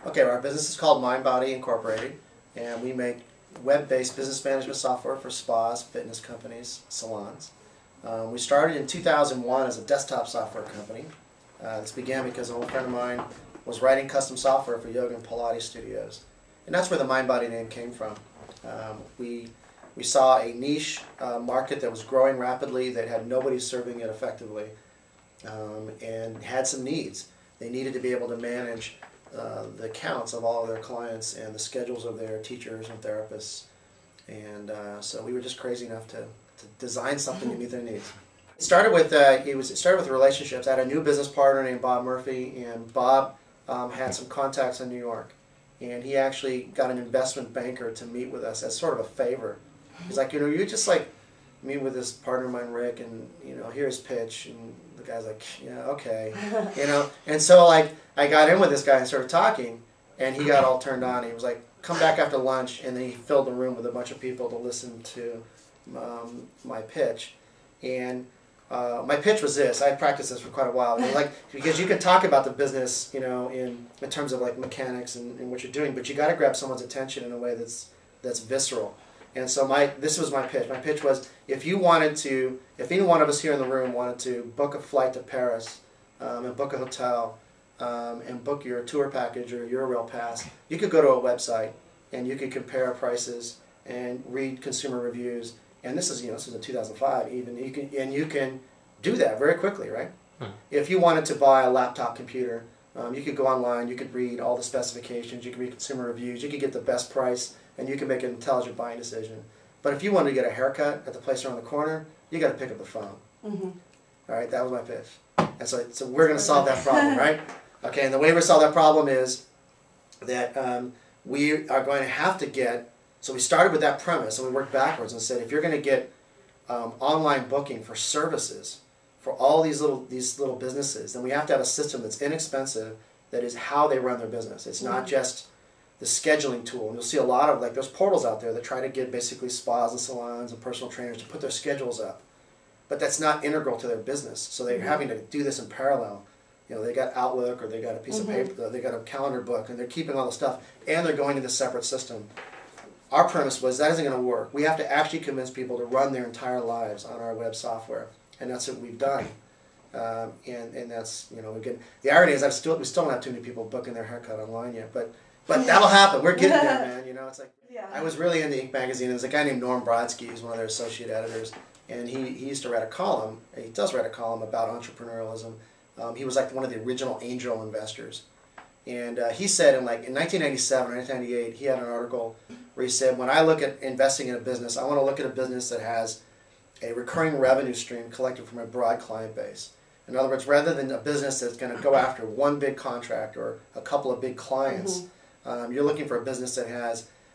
Okay, our business is called MINDBODY Incorporated, and we make web-based business management software for spas, fitness companies, salons. We started in 2001 as a desktop software company. This began because an old friend of mine was writing custom software for yoga and Pilates studios. And that's where the MINDBODY name came from. We saw a niche market that was growing rapidly, that had nobody serving it effectively, and had some needs. They needed to be able to manage the accounts of all of their clients and the schedules of their teachers and therapists. And so we were just crazy enough to design something to meet their needs. It started with relationships. I had a new business partner named Bob Murphy, and Bob had some contacts in New York, and he actually got an investment banker to meet with us as sort of a favor. He's like, you know, you just like meet with this partner of mine, Rick, and you know, here's pitch, and the guy's like, yeah, okay, you know. And so like I got in with this guy and started talking, and he got all turned on. He was like, come back after lunch, and then he filled the room with a bunch of people to listen to my pitch. And my pitch was this. I practiced this for quite a while, like, because you can talk about the business, you know, in terms of like mechanics and what you're doing, but you got to grab someone's attention in a way that's visceral. And so this was my pitch. My pitch was, if any one of us here in the room wanted to book a flight to Paris, and book a hotel, and book your tour package or your Eurail pass, you could go to a website and you could compare prices and read consumer reviews. And this is, you know, this was in 2005 even. You can do that very quickly, right? If you wanted to buy a laptop computer, you could go online, you could read all the specifications, you could read consumer reviews, you could get the best price, and you can make an intelligent buying decision. But if you wanted to get a haircut at the place around the corner, you got to pick up the phone. All right, that was my pitch. And so we're going to solve that problem, right? Okay, and the way we're going to solve that problem is that we are going to have to get. So we started with that premise, and we worked backwards and said, if you're going to get online booking for services for all these little businesses, then we have to have a system that's inexpensive, that is how they run their business. It's not just the scheduling tool. And you'll see a lot of, like, there's portals out there that try to get basically spas and salons and personal trainers to put their schedules up. But that's not integral to their business. So they're having to do this in parallel. You know, they got Outlook, or they got a piece of paper, they got a calendar book, and they're keeping all the stuff, and they're going to this separate system. Our premise was that isn't going to work. We have to actually convince people to run their entire lives on our web software, and that's what we've done. And that's, you know, the irony is we still don't have too many people booking their haircut online yet, but that'll happen. We're getting there, man. You know, it's like, I was really into Inc. magazine. There's a guy named Norm Brodsky, who's one of their associate editors, and he used to write a column. He does write a column about entrepreneurialism. He was like one of the original angel investors. And he said in 1997 or 1998, he had an article where he said, when I look at investing in a business, I want to look at a business that has a recurring revenue stream collected from a broad client base. In other words, rather than a business that's going to go after one big contract or a couple of big clients, you're looking for a business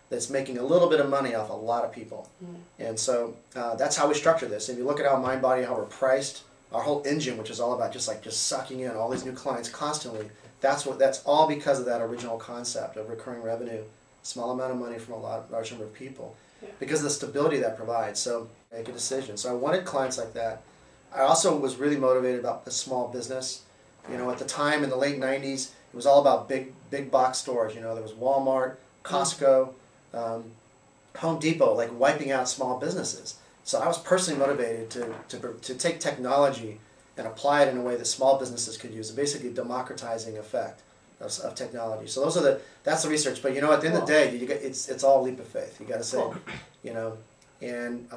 that's making a little bit of money off a lot of people. And so that's how we structure this. If you look at how MINDBODY, how we're priced, our whole engine, which is all about just sucking in all these new clients constantly, that's all because of that original concept of recurring revenue, small amount of money from a large number of people, because of the stability that provides. So make a decision. So I wanted clients like that. I also was really motivated about the small business. You know, at the time in the late 90s, it was all about big box stores. You know, there was Walmart, Costco, Home Depot, like wiping out small businesses. So I was personally motivated to take technology and apply it in a way that small businesses could use, a basically democratizing effect of technology. So that's the research. But you know, at the end of the day, it's all leap of faith. You got to say, you know, and